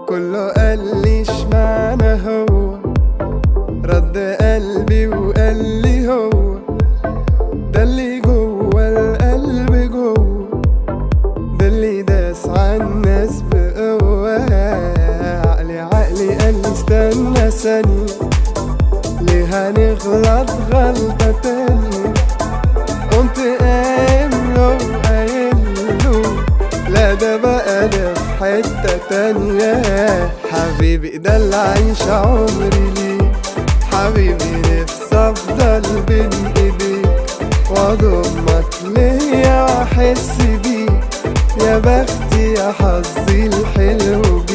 كله قال لي اشمعنى هو، رد قلبي وقال لي هو ده اللي جوه القلب جوه، ده اللي داس عالناس بقوة. عقلي قال لي استنى ثانية، ليه هنغلط غلطة تانية؟ قمت قايم له قايله لا ده بقى ده في حتة تانية. حبيبي ده اللي عايش عمري ليه، حبيبي نفسي افضل بين ايديك واضمك ليا واحس بيك، يا بختي يا حظي الحلو